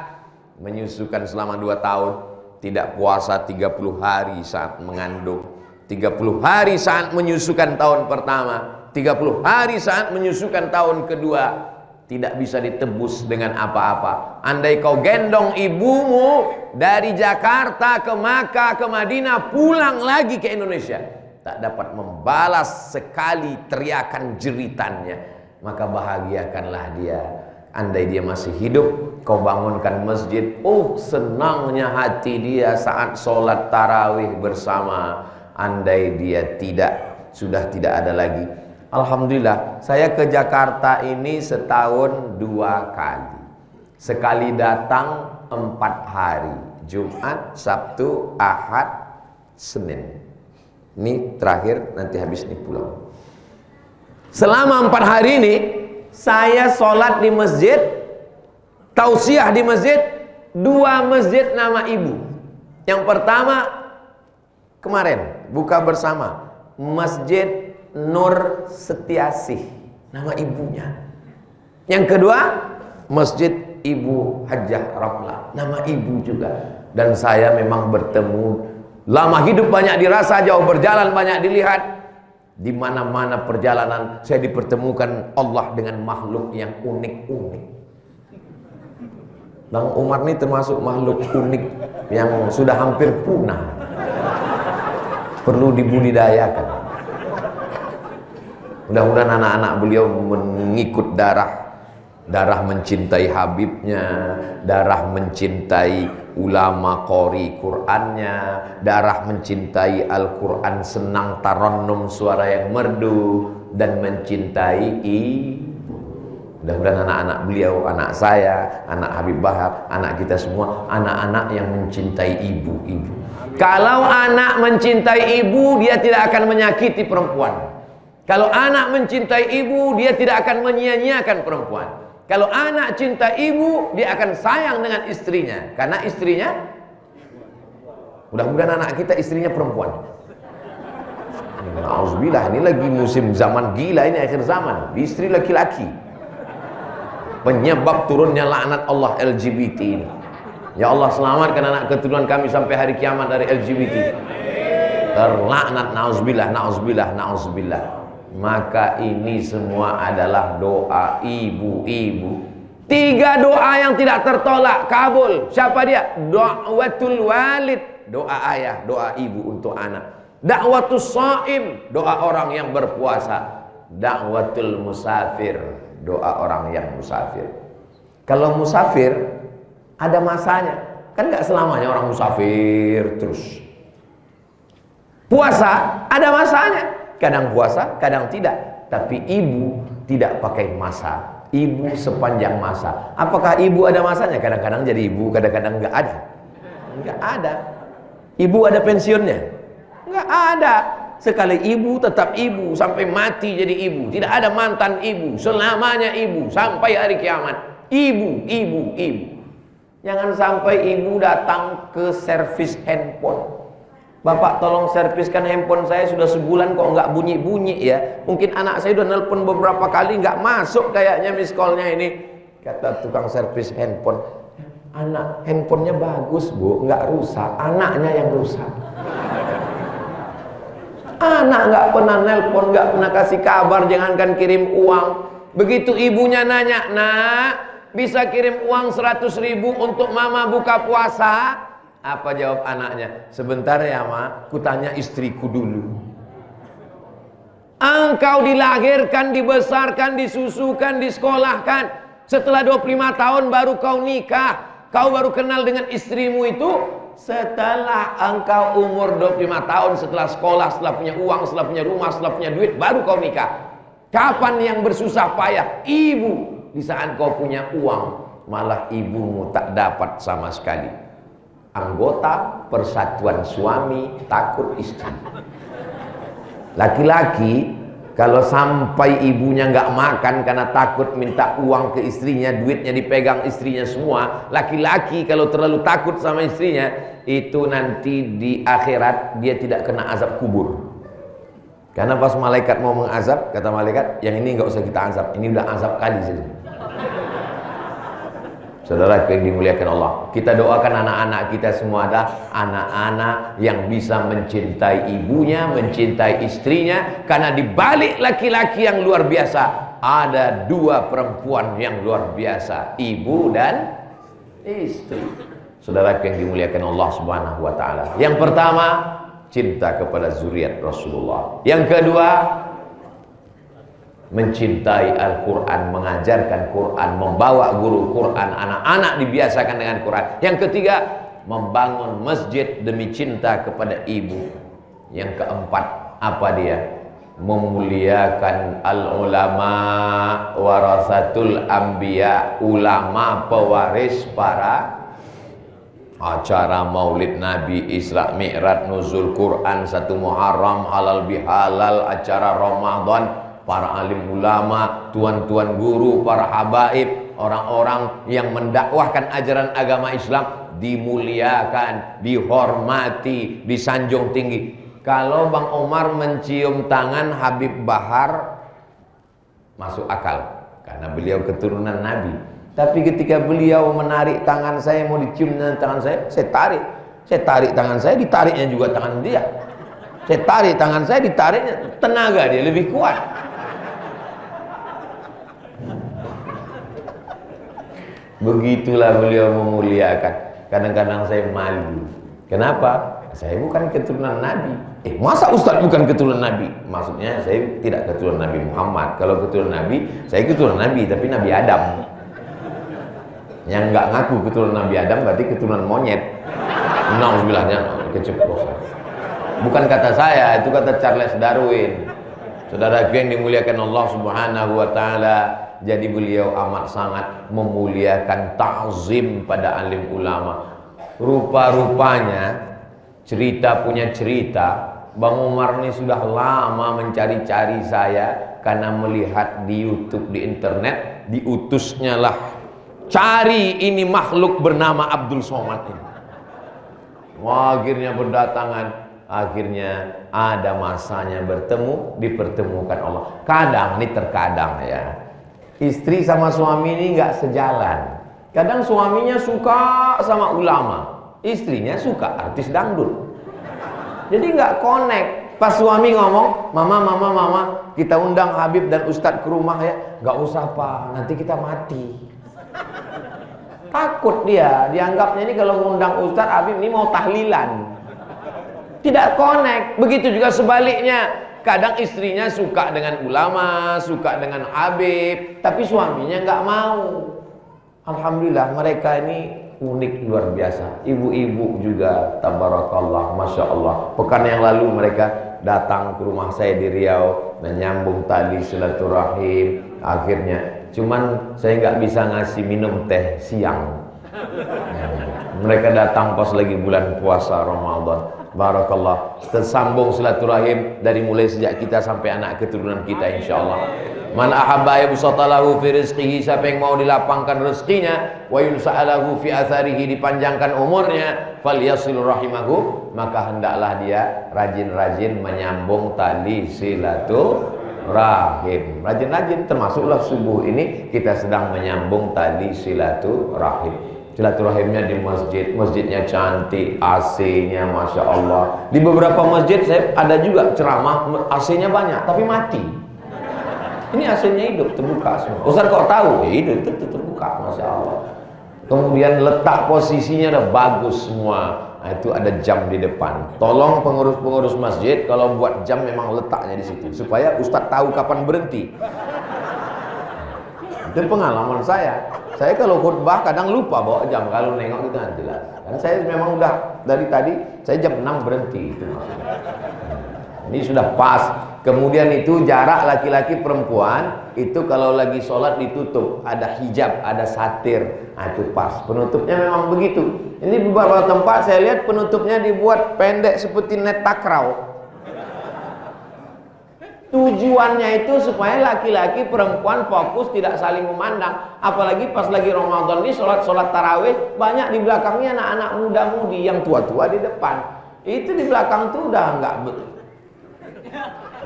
Menyusukan selama 2 tahun, tidak puasa 30 hari saat mengandung, 30 hari saat menyusukan tahun pertama, 30 hari saat menyusukan tahun kedua. Tidak bisa ditebus dengan apa-apa. Andai kau gendong ibumu dari Jakarta ke Makkah, ke Madinah, pulang lagi ke Indonesia, tak dapat membalas sekali teriakan jeritannya, maka bahagiakanlah dia. Andai dia masih hidup, kau bangunkan masjid, senangnya hati dia saat sholat tarawih bersama. Andai dia sudah tidak ada lagi. Alhamdulillah, saya ke Jakarta ini setahun 2 kali. Sekali datang 4 hari, Jumat, Sabtu, Ahad, Senin. Ini terakhir, nanti habis ini pulang. Selama 4 hari ini, saya sholat di masjid, tausiah di masjid, 2 masjid nama ibu. Yang pertama, kemarin, buka bersama, Masjid Nur Setiasih, nama ibunya. Yang kedua, Masjid Ibu Hajjah Ramlah, nama ibu juga. Dan saya memang bertemu, lama hidup banyak dirasa, jauh berjalan banyak dilihat. Di mana-mana perjalanan saya dipertemukan Allah dengan makhluk yang unik-unik. Bang Umar ini termasuk makhluk unik yang sudah hampir punah, perlu dibudidayakan. Mudah-mudahan anak-anak beliau mengikut darah mencintai Habibnya, darah mencintai ulama qori Qur'annya, darah mencintai Al-Quran, senang tarannum suara yang merdu, dan mencintai ibu. Mudah-mudahan anak-anak beliau, anak saya, anak Habib Bahar, anak kita semua, anak-anak yang mencintai ibu-ibu. Kalau anak mencintai ibu, dia tidak akan menyakiti perempuan. Kalau anak mencintai ibu, dia tidak akan menyia-nyiakan perempuan. Kalau anak cinta ibu, dia akan sayang dengan istrinya. Karena istrinya, mudah-mudahan anak kita istrinya perempuan. Nauzubillah, ini lagi musim zaman gila, ini akhir zaman. Istri laki-laki, penyebab turunnya laknat Allah LGBT ini. Ya Allah, selamatkan anak keturunan kami sampai hari kiamat dari LGBT. Terlaknat, nauzubillah, nauzubillah, nauzubillah. Maka ini semua adalah doa ibu-ibu. 3 doa yang tidak tertolak kabul. Siapa dia? Da'watul walid, doa ayah, doa ibu untuk anak. Da'watus shaim, doa orang yang berpuasa. Da'watul musafir, doa orang yang musafir. Kalau musafir ada masanya, kan nggak selamanya orang musafir terus. Puasa ada masanya, kadang puasa, kadang tidak. Tapi ibu tidak pakai masa. Ibu sepanjang masa. Apakah ibu ada masanya? Kadang-kadang jadi ibu, kadang-kadang nggak ada. Nggak ada. Ibu ada pensiunnya? Nggak ada. Sekali ibu tetap ibu sampai mati jadi ibu. Tidak ada mantan ibu. Selamanya ibu sampai hari kiamat. Ibu, ibu, ibu. Jangan sampai ibu datang ke servis handphone. Bapak tolong serviskan handphone saya, sudah sebulan kok nggak bunyi-bunyi ya. Mungkin anak saya udah nelpon beberapa kali nggak masuk kayaknya miss call-nya ini. Kata tukang servis handphone, anak handphonenya bagus bu, nggak rusak, anaknya yang rusak. Anak nggak pernah nelpon, nggak pernah kasih kabar, jangankan kirim uang. Begitu ibunya nanya, nak bisa kirim uang 100.000 untuk mama buka puasa? Apa jawab anaknya? Sebentar ya ma, kutanya istriku dulu. Engkau dilahirkan, dibesarkan, disusukan, disekolahkan. Setelah 25 tahun baru kau nikah. Kau baru kenal dengan istrimu itu setelah engkau umur 25 tahun, setelah sekolah, setelah punya uang, setelah punya rumah, setelah punya duit, baru kau nikah. Kapan yang bersusah payah? Ibu. Di saat kau punya uang, malah ibumu tak dapat sama sekali. Anggota persatuan suami takut istri. Laki-laki kalau sampai ibunya nggak makan karena takut minta uang ke istrinya, duitnya dipegang istrinya semua. Laki-laki kalau terlalu takut sama istrinya, itu nanti di akhirat dia tidak kena azab kubur. Karena pas malaikat mau mengazab, kata malaikat, yang ini nggak usah kita azab, ini udah azab kali saja. Saudara yang dimuliakan Allah, kita doakan anak-anak kita semua adalah anak-anak yang bisa mencintai ibunya, mencintai istrinya. Karena di balik laki-laki yang luar biasa ada 2 perempuan yang luar biasa, ibu dan istri. Saudara yang dimuliakan Allah Subhanahu wa taala. Yang pertama, cinta kepada zuriat Rasulullah. Yang kedua, mencintai Al-Quran, mengajarkan Quran, membawa guru Quran, anak-anak dibiasakan dengan Quran. Yang ketiga, membangun masjid demi cinta kepada ibu. Yang keempat, apa dia? Memuliakan al-ulama warasatul anbiya, ulama pewaris para acara maulid Nabi, Isra Mi'raj, nuzul Quran, 1 Muharram, halal bihalal, acara Ramadan. Para alim ulama, tuan-tuan guru, para habaib, orang-orang yang mendakwahkan ajaran agama Islam dimuliakan, dihormati, disanjung tinggi. Kalau Bang Omar mencium tangan Habib Bahar masuk akal karena beliau keturunan Nabi. Tapi ketika beliau menarik tangan saya, mau dicium dengan tangan saya tarik. Saya tarik tangan saya, ditariknya juga tangan dia. Saya tarik tangan saya, ditariknya, tenaga dia lebih kuat. Begitulah beliau memuliakan. Kadang-kadang saya malu. Kenapa? Saya bukan keturunan Nabi. Masa Ustadz bukan keturunan Nabi? Maksudnya saya tidak keturunan Nabi Muhammad. Kalau keturunan Nabi, saya keturunan Nabi, tapi Nabi Adam. Yang nggak ngaku keturunan Nabi Adam berarti keturunan monyet. Nauzubillah, keceplosan. Bukan kata saya, itu kata Charles Darwin. Saudara yang dimuliakan Allah Subhanahu wa taala. Jadi beliau amat sangat memuliakan, ta'zim pada alim ulama. Rupa-rupanya cerita punya cerita, Bang Umar ini sudah lama mencari-cari saya karena melihat di YouTube, di internet, diutusnya lah cari ini makhluk bernama Abdul Somad ini. Wah, akhirnya berdatangan, akhirnya ada masanya bertemu, dipertemukan Allah. Kadang, ini terkadang ya, istri sama suami ini nggak sejalan. Kadang suaminya suka sama ulama, istrinya suka artis dangdut. Jadi nggak connect. Pas suami ngomong, mama, kita undang Habib dan Ustadz ke rumah ya. Nggak usah pak, nanti kita mati. Takut dia, dianggapnya ini kalau ngundang Ustadz Habib ini mau tahlilan. Tidak connect. Begitu juga sebaliknya. Kadang istrinya suka dengan ulama, suka dengan Habib, tapi suaminya nggak mau. Alhamdulillah mereka ini unik luar biasa. Ibu-ibu juga, tabarakallah, masya Allah. Pekan yang lalu mereka datang ke rumah saya di Riau, menyambung tali silaturahim. Akhirnya, cuman saya nggak bisa ngasih minum teh siang. Mereka datang pas lagi bulan puasa Ramadan. Barakallah, tersambung silaturahim dari mulai sejak kita sampai anak keturunan kita insyaallah. Man ahabba yubsatalahu fi rizqihi, siapa yang mau dilapangkan rezekinya, wa yunsa'alahu fi atharihi, dipanjangkan umurnya, falyasil rahimahu, maka hendaklah dia rajin-rajin menyambung tali silaturahim. Rajin-rajin, termasuklah subuh ini kita sedang menyambung tali silaturahim. Silaturahimnya di masjid, masjidnya cantik, AC-nya masya Allah. Di beberapa masjid saya ada juga ceramah, AC-nya banyak tapi mati. Ini AC-nya hidup, terbuka semua. Ustaz kok tahu? Ya hidup, terbuka, masya Allah. Kemudian letak posisinya udah bagus semua. Nah, itu ada jam di depan. Tolong pengurus-pengurus masjid kalau buat jam memang letaknya di situ supaya Ustaz tahu kapan berhenti. Itu pengalaman saya. Saya kalau khutbah kadang lupa bawa jam, kalau nengok itu nanti jelas. Karena saya memang udah dari tadi saya jam 6 berhenti itu maksudnya. Ini sudah pas. Kemudian itu jarak laki-laki perempuan itu kalau lagi sholat ditutup, ada hijab, ada satir. Nah, itu pas. Penutupnya memang begitu. Ini beberapa tempat saya lihat penutupnya dibuat pendek seperti net takraw. Tujuannya itu supaya laki-laki perempuan fokus, tidak saling memandang. Apalagi pas lagi Ramadan ini sholat tarawih, banyak di belakangnya anak-anak muda-mudi, yang tua-tua di depan. Itu di belakang tuh udah enggak.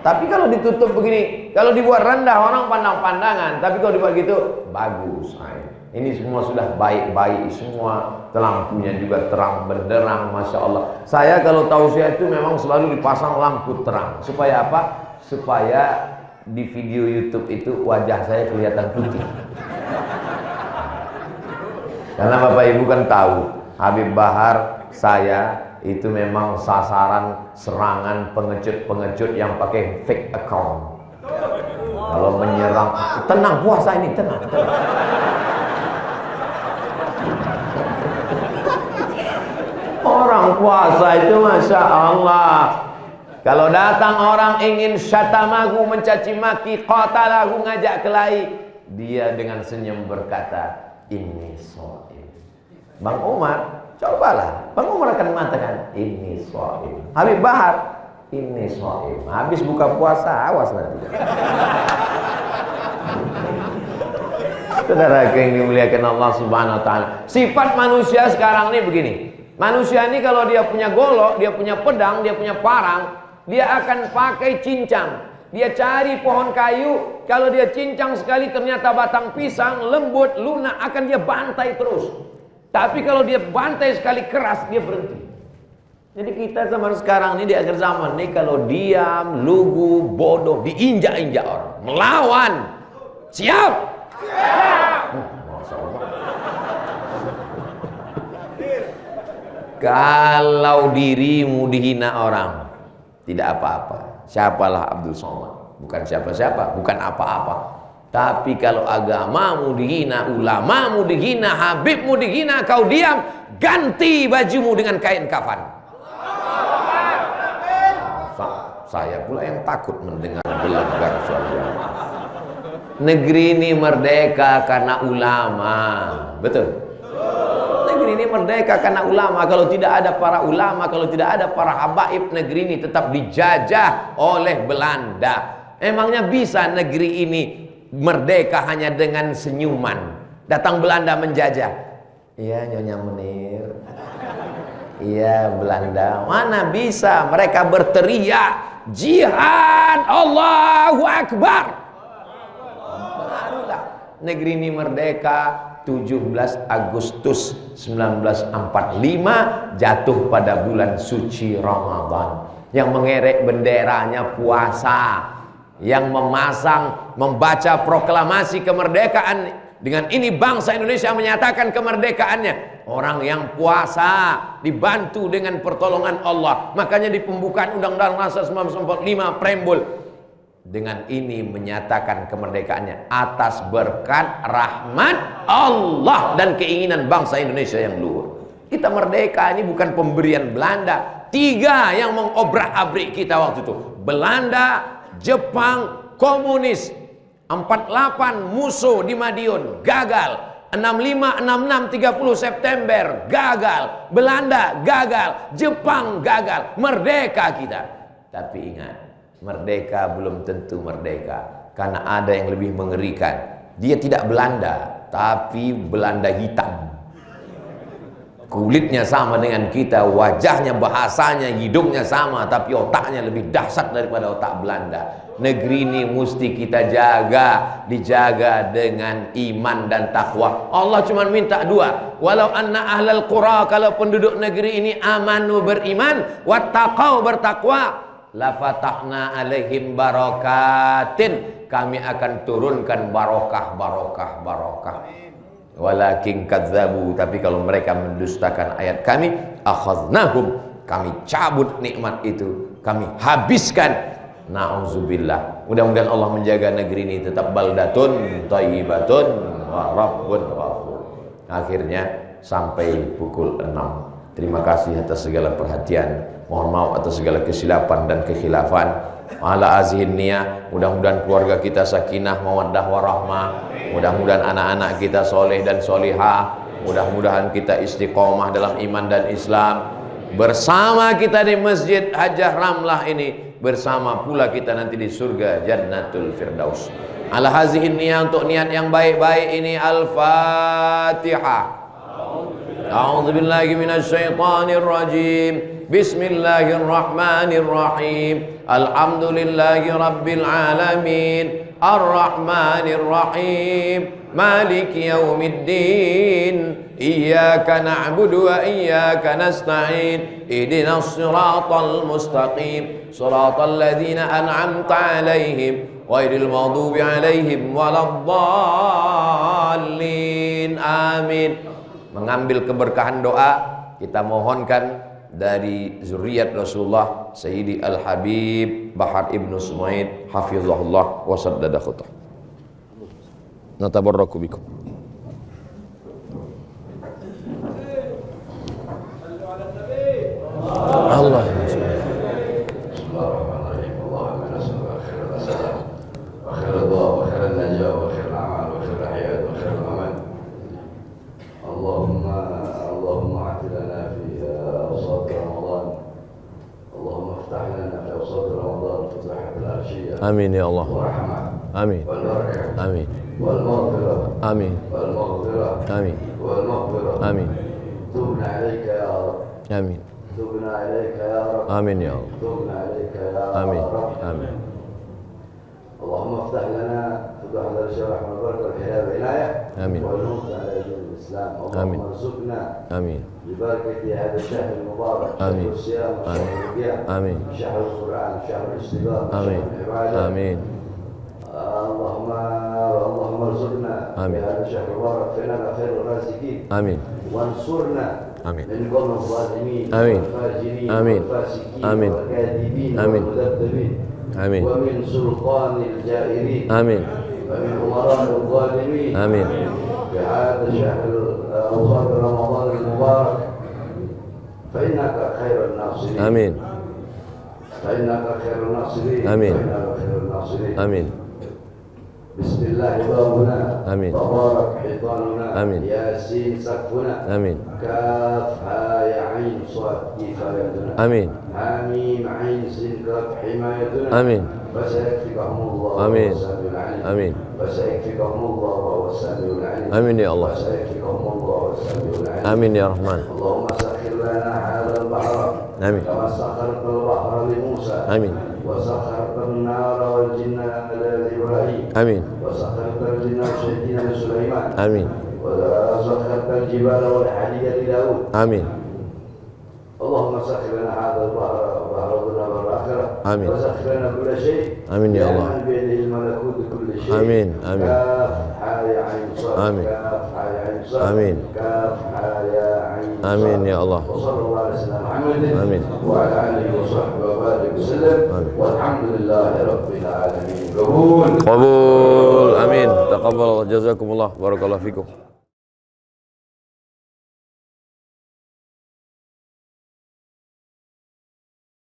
Tapi kalau ditutup begini, kalau dibuat rendah orang pandang-pandangan, tapi kalau dibuat gitu bagus. Ini semua sudah baik-baik semua, lampunya juga terang benderang, masya Allah. Saya kalau tausiah itu memang selalu dipasang lampu terang. Supaya apa? Supaya di video YouTube itu wajah saya kelihatan putih. Karena Bapak Ibu kan tahu Habib Bahar saya itu memang sasaran serangan pengecut-pengecut yang pakai fake account. Kalau menyerang, tenang puasa ini, tenang. Orang puasa itu masya Allah. Kalau datang orang ingin syatamahu, mencaci maki, qatalahu, ngajak kelahi, dia dengan senyum berkata, ini shaim. Bang Umar, cobalah. Bang Umar akan mengatakan, ini shaim. Habib Bahar, ini shaim. Habis buka puasa, awas nanti. Saudara yang dimuliakan Allah Subhanahu wa taala. Sifat manusia sekarang ini begini. Manusia ini kalau dia punya golok, dia punya pedang, dia punya parang, dia akan pakai cincang. Dia cari pohon kayu, kalau dia cincang sekali ternyata batang pisang lembut, lunak, akan dia bantai terus. Tapi kalau dia bantai sekali keras, dia berhenti. Jadi kita zaman sekarang ini di akhir zaman ini kalau diam, lugu, bodoh, diinjak-injak orang, melawan. Siap? Siap. Masya Allah. Kalau dirimu dihina orang, tidak apa-apa. Siapalah Abdul Somad? Bukan siapa-siapa, bukan apa-apa. Tapi kalau agamamu dihina, ulamamu dihina, habibmu dihina, kau diam, ganti bajumu dengan kain kafan. Saya pula yang takut mendengar gelagat suara. Negeri ini merdeka karena ulama. Betul? Negeri ini merdeka karena ulama. Kalau tidak ada para ulama, kalau tidak ada para habaib, negeri ini tetap dijajah oleh Belanda. Emangnya bisa negeri ini merdeka hanya dengan senyuman? Datang Belanda menjajah. Iya Nyonya Menir. Iya Belanda. Mana bisa mereka berteriak jihad, Allahu Akbar. Barulah negeri ini merdeka. 17 Agustus 1945 jatuh pada bulan suci Ramadan. Yang mengerek benderanya puasa, yang membaca proklamasi kemerdekaan Dengan ini bangsa Indonesia menyatakan kemerdekaannya. Orang yang puasa dibantu dengan pertolongan Allah. Makanya di pembukaan Undang-Undang Dasar 1945 preambul, dengan ini menyatakan kemerdekaannya atas berkat rahmat Allah dan keinginan bangsa Indonesia yang luhur. Kita merdeka ini bukan pemberian Belanda. 3 yang mengobrak-abrik kita waktu itu: Belanda, Jepang, komunis. 48 musuh di Madiun, gagal. 65, 66, 30 September, gagal. Belanda gagal, Jepang gagal. Merdeka kita. Tapi ingat, merdeka belum tentu merdeka, karena ada yang lebih mengerikan. Dia tidak Belanda, tapi Belanda hitam. Kulitnya sama dengan kita, wajahnya, bahasanya, hidungnya sama, tapi otaknya lebih dahsyat daripada otak Belanda. Negeri ini mesti kita jaga, dijaga dengan iman dan takwa. Allah cuma minta 2. Walau anna ahlal qura, kalau penduduk negeri ini amanu, beriman, wattaqau, bertakwa, la fatahna alaihim barakatin, kami akan turunkan barokah, barokah, barokah. Walakin kadzabu, tapi kalau mereka mendustakan ayat kami, akhadnahum, kami cabut nikmat itu, kami habiskan. Na'udzubillah. Mudah-mudahan Allah menjaga negeri ini tetap baldatun thayyibatun wa rabbun ghafur. Akhirnya sampai pukul 6. Terima kasih atas segala perhatian. Mohon maaf atas segala kesilapan dan kekhilafan. Ala azihin niyah. Mudah-mudahan keluarga kita sakinah, mawaddah warahmah. Mudah-mudahan anak-anak kita soleh dan solihah. Mudah-mudahan kita istiqomah dalam iman dan Islam. Bersama kita di Masjid Hajjah Ramlah ini, bersama pula kita nanti di surga Jannatul Firdaus. Ala hazihin niyah, untuk niat yang baik-baik ini. Al-Fatihah. A'udzubillahi minasyaitonir rajim. Bismillahirrahmanirrahim. Alhamdulillahi rabbil alamin. Ar-Rahmanir Rahim. Maliki yaumiddin. Iyyaka na'budu wa iyyaka nasta'in. Ihdinas siratal mustaqim. Siratal ladzina an'amta 'alaihim ghairil maghdubi 'alaihim waladdallin. Amin. Mengambil keberkahan doa, kita mohonkan dari zuriat Rasulullah Sayyidi Al-Habib Bahar Ibnu Sumaid hafizahullah wa saddada khutah. Natabarraku bikum. Allah. Amin ya Allah. Amin. Amin. Amin. Amin. Amin. Amin. Amin ya Allah. Amin. Amin. اللهم افتح لنا فتوح هذا الشرح والبركه والحياه والعنايه. آمين. والنصر على دين الاسلام. آمين. اللهم ارزقنا آمين. ببركه هذا الشهر المبارك. آمين. شهر الصيام وشهر القيام. آمين. شهر القران شهر الاستغفار. آمين. شهر العباده. آمين. اللهم ارزقنا آمين. بهذا الشهر المبارك فانك خير الرازقين. آمين. وانصرنا آمين. من قوم الظالمين آمين. والفاجرين آمين. والفاسقين آمين. والكاذبين آمين. والمذبذبين. آمين. ومن سلطان الجائرين. آمين. ومن أمراء الظالمين. آمين. بهذا الشهر أوصاف رمضان المبارك فإنك خير الناصرين. آمين. فإنك خير الناصرين. آمين. فإنك خير الناصرين. آمين. بسم الله بابنا. آمين. تبارك حيطاننا. آمين. ياسين سقفنا. آمين. كاف ها يا عين صاد كفايتنا. آمين. حميم عين سين كاف حمايتنا. آمين. فسيكفيكهم الله آمين. وهو السميع العليم. آمين. فسيكفيكهم الله وهو السميع العليم. آمين يا الله. فسيكفيكهم الله وهو السميع العليم. آمين يا رحمن. اللهم سخر لنا هذا البحر. آمين. كما سخرت البحر لموسى. آمين. وسخرت النار والجن لإبراهيم. آمين. وسخرت الجن والشياطين لسليمان. آمين. وسخرت الجبال والحديد لداود. آمين. اللهم اللهم سخر لنا هذا البحر وبحر الدنيا والآخرة. آمين. وسخر لنا كل شيء. آمين يا الله. لمن بيده الملكوت كل شيء. آمين. آمين. كاف حاء يا عين صاد. آمين. كاف حاء يا عين صاد. آمين. كاف حاء يا عين صاد. آمين يا الله. وصلى الله على سيدنا محمد. آمين. وعلى آله وصحبه وبارك وسلم. آمين. والحمد لله رب العالمين. قبول. قبول. آمين. تقبل الله. جزاكم الله. بارك الله فيكم.